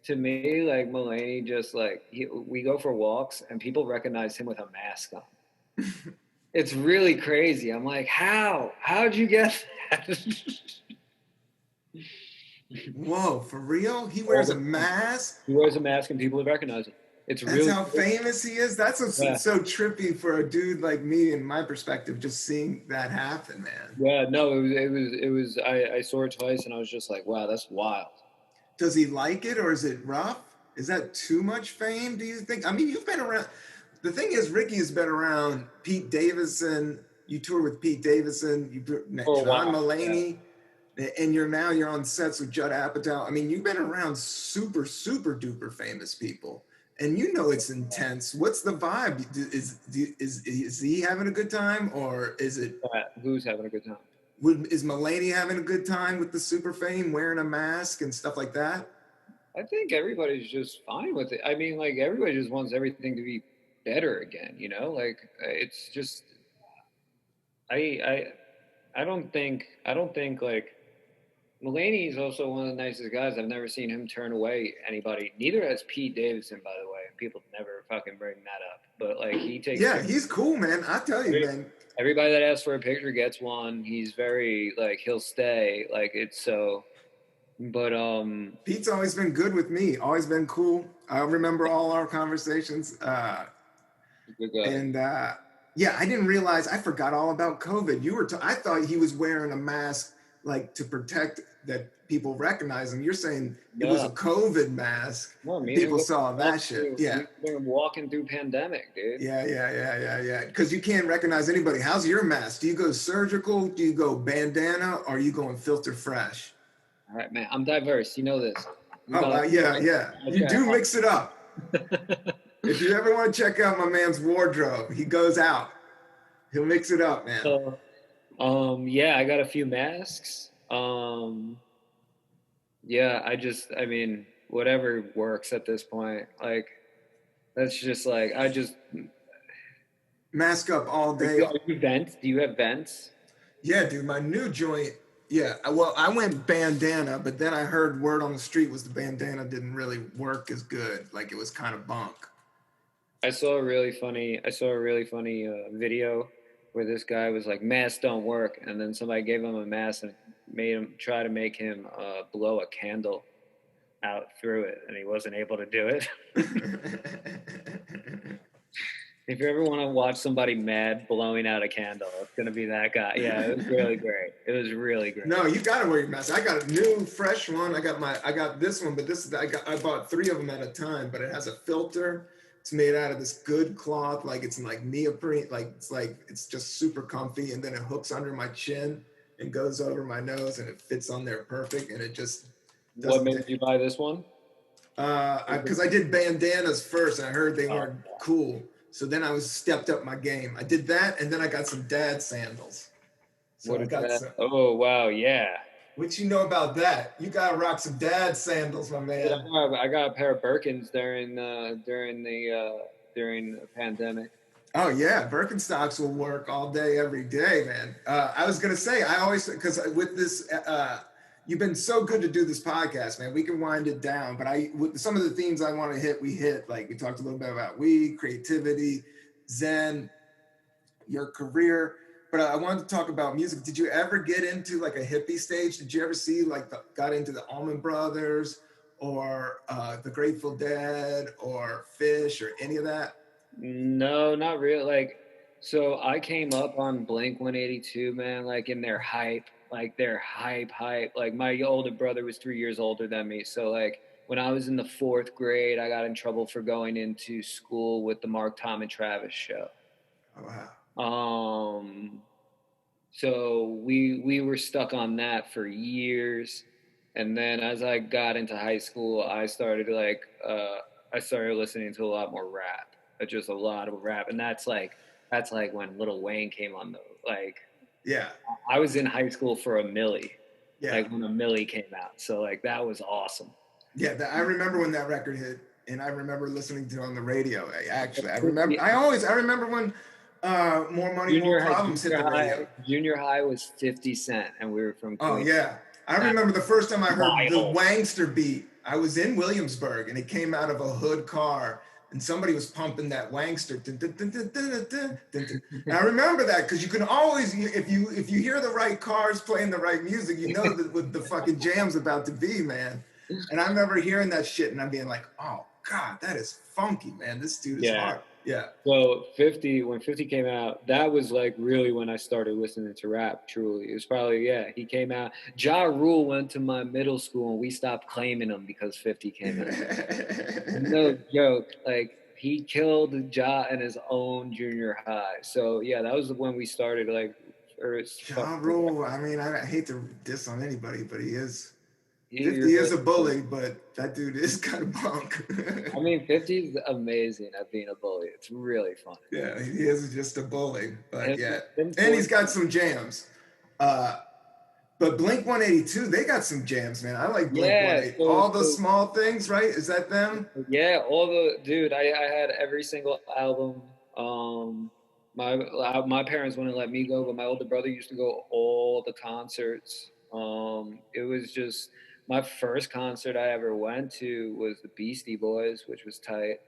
to me, like Mulaney just like we go for walks and people recognize him with a mask on. It's really crazy. I'm like, how? How'd you get that? Whoa, for real? He wears a mask? He wears a mask and people recognize him. It's That's really how famous he is? That's yeah. so trippy for a dude like me, in my perspective, just seeing that happen, man. Yeah, no, it was I saw it twice and I was just like, wow, that's wild. Does he like it, or is it rough? Is that too much fame, do you think? I mean, you've been around. The thing is, Ricky has been around Pete Davidson. You tour with Pete Davidson, For a John while. Mulaney, and you're on sets with Judd Apatow. I mean, you've been around super, super duper famous people, and you know it's intense. What's the vibe? Is he having a good time, or is it? Who's having a good time? Is Mulaney having a good time with the super fame, wearing a mask and stuff like that? I think everybody's just fine with it. I mean, like everybody just wants everything to be better again, you know? Like it's just I I don't think like Mulaney is also one of the nicest guys. I've never seen him turn away anybody. Neither has Pete Davidson, by the way. People never fucking bring that up. But like he takes Yeah, he's cool, man. I tell you, man. Everybody that asks for a picture gets one. He's very like he'll stay. Like it's so but Pete's always been good with me, always been cool. I remember all our conversations. good guy. And yeah, I didn't realize, I forgot all about COVID. I thought he was wearing a mask like to protect that people recognize him. You're saying it was a COVID mask. No, People saw that shit. Yeah. We're walking through pandemic, dude. Yeah. Because you can't recognize anybody. How's your mask? Do you go surgical? Do you go bandana? Or are you going filter fresh? All right, man. I'm diverse. You know this. Yeah. You do mix it up. If you ever want to check out my man's wardrobe, he goes out. He'll mix it up, man. So, yeah, I got a few masks. Yeah, I mean, whatever works at this point. Like, that's just like, I just mask up all day. Are you vents? Do you have vents? Yeah, dude, my new joint. Yeah, well, I went bandana, but then I heard word on the street was the bandana didn't really work as good. Like it was kind of bunk. I saw a really funny video where this guy was like, masks don't work. And then somebody gave him a mask and made him try to make him blow a candle out through it. And he wasn't able to do it. If you ever want to watch somebody mad blowing out a candle, it's going to be that guy. Yeah, it was really great. It was really great. No, you got to wear your mask. I got a new, fresh one. I got this one, but I bought 3 of them at a time, but it has a filter. It's made out of this good cloth, like it's like neoprene, it's just super comfy, and then it hooks under my chin and goes over my nose, and it fits on there perfect, and it just. What made you buy this one? Because I did bandanas first, and I heard they weren't cool. So then I stepped up my game. I did that, and then I got some dad sandals. So what oh wow, yeah. What you know about that? You gotta rock some dad sandals, my man. Yeah, I got a pair of Birkins during the pandemic. Oh yeah, Birkenstocks will work all day, every day, man. I was gonna say, because with this, you've been so good to do this podcast, man. We can wind it down, but with some of the themes I want to hit, we hit. Like we talked a little bit about weed, creativity, Zen, your career. But I wanted to talk about music. Did you ever get into like a hippie stage? Did you ever see got into the Allman Brothers or the Grateful Dead or Fish or any of that? No, not really. Like, so I came up on Blink 182, man, like in their hype. Like my older brother was 3 years older than me. So like when I was in the 4th grade, I got in trouble for going into school with the Mark, Tom, and Travis show. Oh, wow. So we were stuck on that for years. And then as I got into high school, I started listening to a lot more rap, just a lot of rap. And that's like when Lil Wayne came on yeah. I was in high school for a Milli, yeah. like when a Milli came out. So like that was awesome. Yeah, I remember when that record hit, and I remember listening to it on the radio. Actually, I remember when More Money, More Problems hit the radio. Junior high was 50 Cent, and we were from Queens. Oh yeah, I remember the first time I heard the Wangster beat. I was in Williamsburg, and it came out of a hood car, and somebody was pumping that Wangster. And I remember that because you can always, if you hear the right cars playing the right music, you know that what the fucking jam's about to be, man. And I remember hearing that shit, and I'm being like, oh God, that is funky, man. This dude is hard. Yeah. So when 50 came out, that was like really when I started listening to rap, truly. It was probably, he came out. Ja Rule went to my middle school and we stopped claiming him because 50 came out. No joke. Like he killed Ja in his own junior high. So yeah, that was when we started Ja Rule, I mean, I hate to diss on anybody, but he is 50 is a bully, but that dude is kind of punk. I mean, 50 is amazing at being a bully. It's really fun. Yeah, he is just a bully, but and he's got some jams. But Blink 182, they got some jams, man. I like Blink 182. All the small things, right? Is that them? Yeah, I had every single album. My parents wouldn't let me go, but my older brother used to go all the concerts. It was just my first concert I ever went to was the Beastie Boys, which was tight.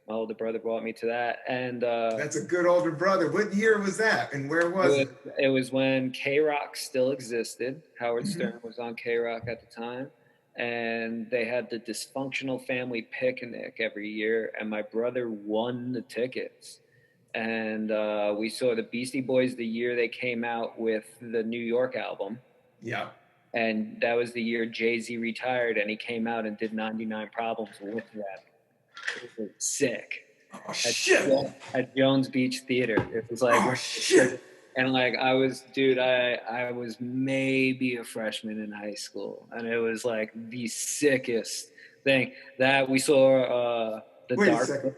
My older brother brought me to that, and that's a good older brother. What year was that, and where was it? It was when K-Rock still existed. Howard Stern was on K-Rock at the time, and they had the Dysfunctional Family Picnic every year, and my brother won the tickets. And we saw the Beastie Boys the year they came out with the New York album. Yeah. And that was the year Jay-Z retired, and he came out and did 99 Problems with them. It was sick. Oh, shit. At Jones Beach Theater. It was like, oh, shit. And like, I was maybe a freshman in high school, and it was like the sickest thing that we saw. Wait a second.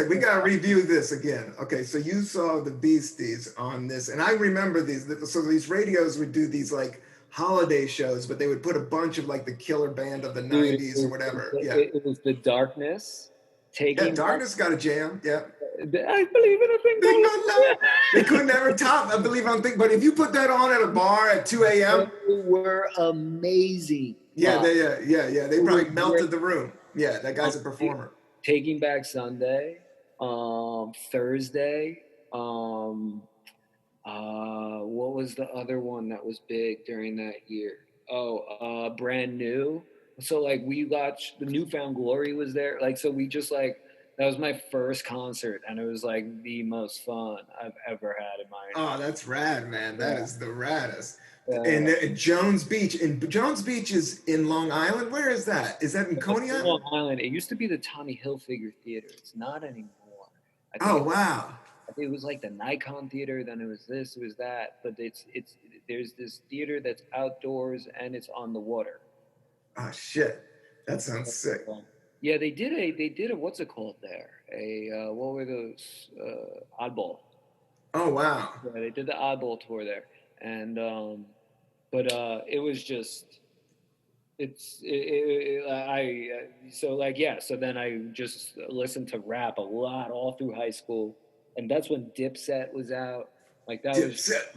We got to review this again. Okay, so you saw the Beasties on this, and I remember these. So these radios would do these like holiday shows, but they would put a bunch of like the killer band of the 90s or whatever. It was the Darkness. Darkness got a jam. Yeah. I believe in a thing called love. They could never top I believe on thing, but if you put that on at a bar at 2 a.m. They were amazing. Yeah. They probably melted the room. Yeah, that guy's a performer. Taking Back Sunday, Thursday, what was the other one that was big during that year? Brand New. So like we watched the Newfound Glory was there. Like, so we just like, that was my first concert, and it was like the most fun I've ever had in my life. Oh, that's rad, man. That is the raddest. And Jones Beach. And Jones Beach is in Long Island. Where is that? Is that in Coney Island? Long Island. It used to be the Tommy Hilfiger Theater. It's not anymore. Wow. I think it was like the Nikon Theater. Then it was this. It was that. But there's this theater that's outdoors and it's on the water. Oh shit! That sounds sick. Yeah, they did a what's it called there? What were those? Oddball. Oh wow. Yeah, they did the Oddball tour there, and but it was just so then I just listened to rap a lot all through high school, and that's when Dipset was out. Like that Dipset.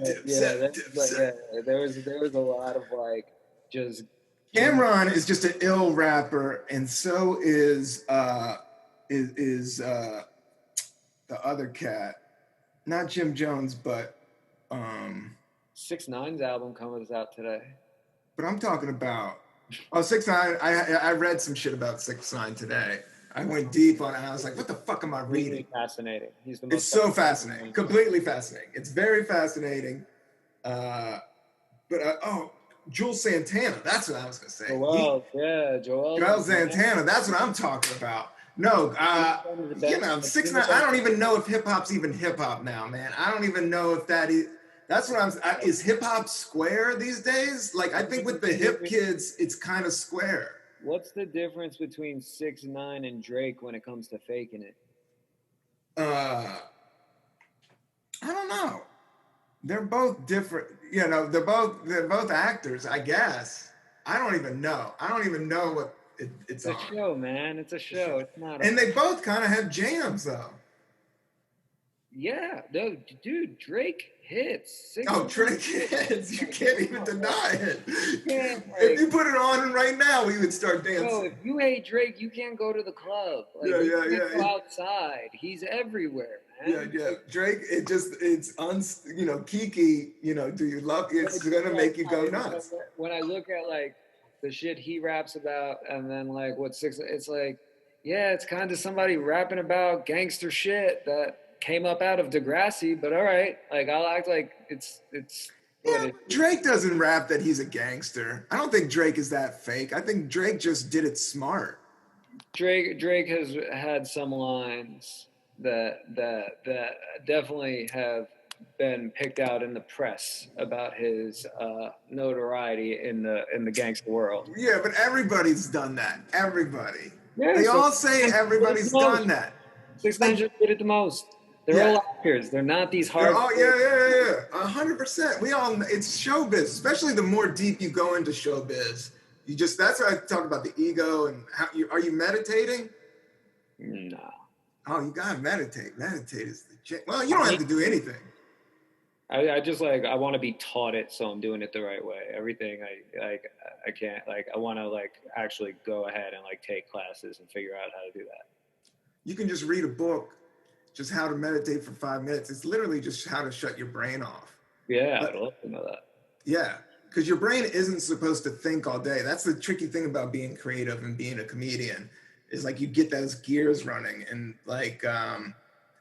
There was a lot of like just. Cameron is just an ill rapper, and so is the other cat, not Jim Jones, but 6ix9ine's album comes out today. But I'm talking about 6ix9ine. I read some shit about 6ix9ine today. I went deep on it, and I was like, "What the fuck am I reading?" Really fascinating. He's the most. It's so fascinating, completely fascinating. It's very fascinating. Joel Santana. That's what I was gonna say. Joel Santana. That's what I'm talking about. No, 6ix9ine. I don't even know if hip hop's even hip hop now, man. I don't even know if that is. That's what is hip hop square these days? Like, I think with the hip kids, it's kind of square. What's the difference between 6ix9ine and Drake when it comes to faking it? I don't know. They're both different. You know, they're both actors, I guess. I don't even know. I don't even know what it's a show, man. It's a show. It's not. And they both kind of have jams, though. Yeah, no, dude, Drake hits. Drake hits. You can't even deny it. If you put it on right now, we would start dancing. No, if you hate Drake, you can't go to the club. Like, you can't go outside. He's everywhere, man. Yeah. Drake, Kiki, do you love it? It's gonna make you go nuts. When I look at like the shit he raps about, and then like what it's like, yeah, it's kind of somebody rapping about gangster shit that came up out of Degrassi, but all right, like I'll act like it's. Yeah, Drake doesn't rap that he's a gangster. I don't think Drake is that fake. I think Drake just did it smart. Drake has had some lines that definitely have been picked out in the press about his notoriety in the gangster world. Yeah, but everybody's done that. Everybody. Yeah, they all say everybody's done that. 6ix9ine just did it the most. They're all actors. They're not these hard. 100%. It's showbiz, especially the more deep you go into showbiz. That's why I talk about the ego and are you meditating? No. Oh, you gotta meditate. Meditate is well, you don't have to do anything. I just I want to be taught it, so I'm doing it the right way. Everything I can't I want to actually go ahead and take classes and figure out how to do that. You can just read a book. Just how to meditate for 5 minutes. It's literally just how to shut your brain off. Yeah, I'd love to know that. Yeah, because your brain isn't supposed to think all day. That's the tricky thing about being creative and being a comedian is you get those gears running and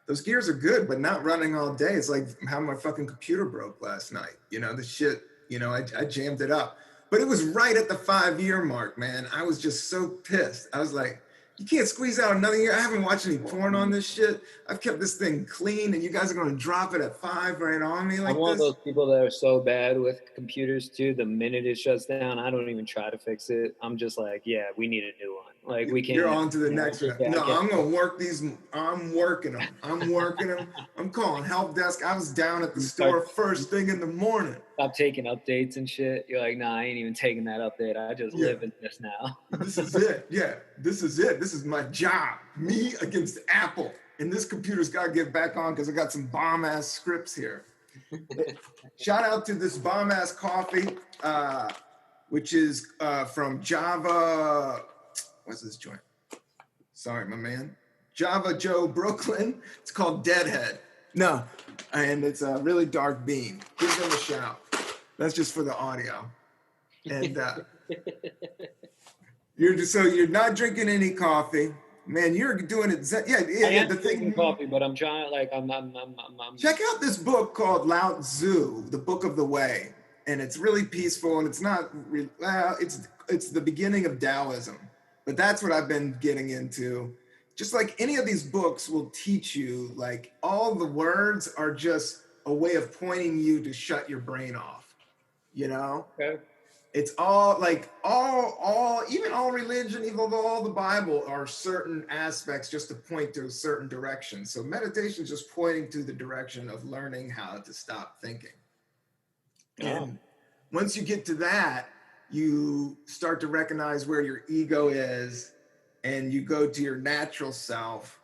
those gears are good, but not running all day. It's like how my fucking computer broke last night. The shit, I jammed it up. But it was right at the 5-year mark, man. I was just so pissed. I was like, you can't squeeze out another year. I haven't watched any porn on this shit. I've kept this thing clean, and you guys are going to drop it at 5 right on me like this? I'm one of those people that are so bad with computers, too. The minute it shuts down, I don't even try to fix it. I'm just like, yeah, we need a new one. We can't. You're on to the next one. No, I'm going to work these. I'm working them. I'm calling help desk. I was down at the store first thing in the morning. Stop taking updates and shit. You're like, nah, I ain't even taking that update. I just live in this now. This is it. Yeah, this is it. This is my job. Me against Apple. And this computer's got to get back on because I got some bomb-ass scripts here. Shout out to this bomb-ass coffee, which is from Java. What's this joint? Sorry, my man. Java Joe Brooklyn. It's called Deadhead. No, and it's a really dark bean. Give them a shout. That's just for the audio. And you're not drinking any coffee, man. You're doing it. I am drinking coffee, but I'm trying. I'm. Check out this book called Lao Tzu, the Book of the Way, and it's really peaceful. And it's not. It's the beginning of Taoism, but that's what I've been getting into. Just like any of these books will teach you, all the words are just a way of pointing you to shut your brain off, Okay. It's all even all religion, even all the Bible are certain aspects just to point to a certain direction. So meditation is just pointing to the direction of learning how to stop thinking. And once you get to that, you start to recognize where your ego is, and you go to your natural self,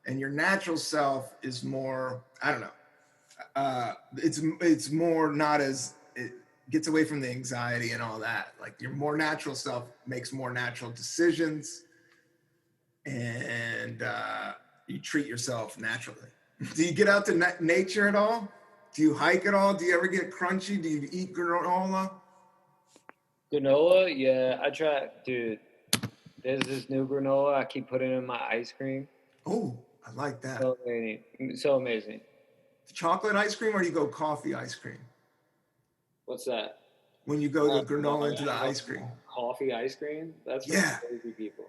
and your natural self is more, I don't know. It's more not as, it gets away from the anxiety and all that. Your more natural self makes more natural decisions, and you treat yourself naturally. Do you get out to nature at all? Do you hike at all? Do you ever get crunchy? Do you eat granola? Granola? Yeah, I try, dude. There's this new granola I keep putting in my ice cream. Oh, I like that. So amazing. Chocolate ice cream, or do you go coffee ice cream? What's that? when you go to granola into the ice cream. Coffee ice cream? That's for crazy people.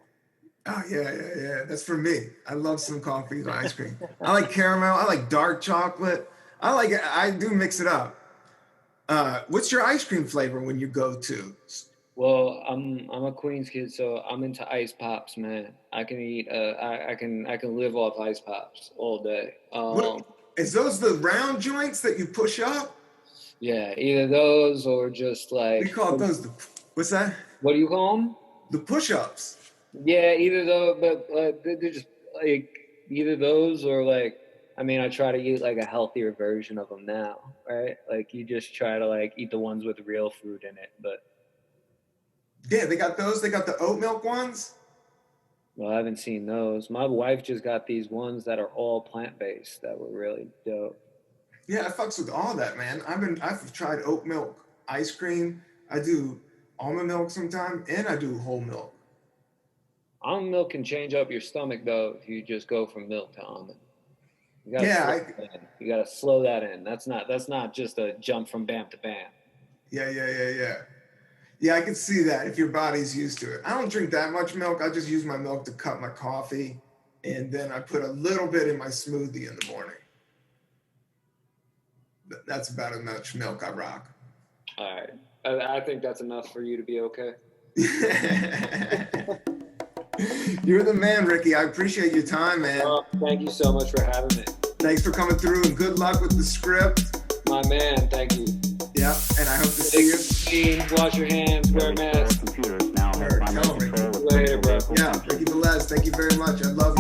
Oh, yeah. That's for me. I love some coffee and ice cream. I like caramel. I like dark chocolate. I do mix it up. What's your ice cream flavor when you go to? Well, I'm a Queens kid, so I'm into ice pops, man. I can eat. I can live off ice pops all day. Is those the round joints that you push up? Yeah, either those or just like. We call those what's that? What do you call them? The push-ups. Yeah, either those, but they're just like either those or like. I mean, I try to eat like a healthier version of them now, right? Like you just try to like eat the ones with real fruit in it, but. Yeah, they got those. They got the oat milk ones. Well, I haven't seen those. My wife just got these ones that are all plant-based that were really dope. Yeah, I fucks with all that, man. I've tried oat milk ice cream. I do almond milk sometimes, and I do whole milk. Almond milk can change up your stomach though if you just go from milk to almond. You gotta slow that in. That's not just a jump from bam to bam. Yeah. Yeah, I can see that if your body's used to it. I don't drink that much milk. I just use my milk to cut my coffee, and then I put a little bit in my smoothie in the morning. That's about as much milk I rock. All right. I think that's enough for you to be okay. You're the man, Ricky. I appreciate your time, man. Thank you so much for having me. Thanks for coming through, and good luck with the script. My man, thank you. Yeah, and I hope to see you. Wash your hands, wear a mask. Computers now have later, bro. Yeah, Ricky Velez, thank you very much. I love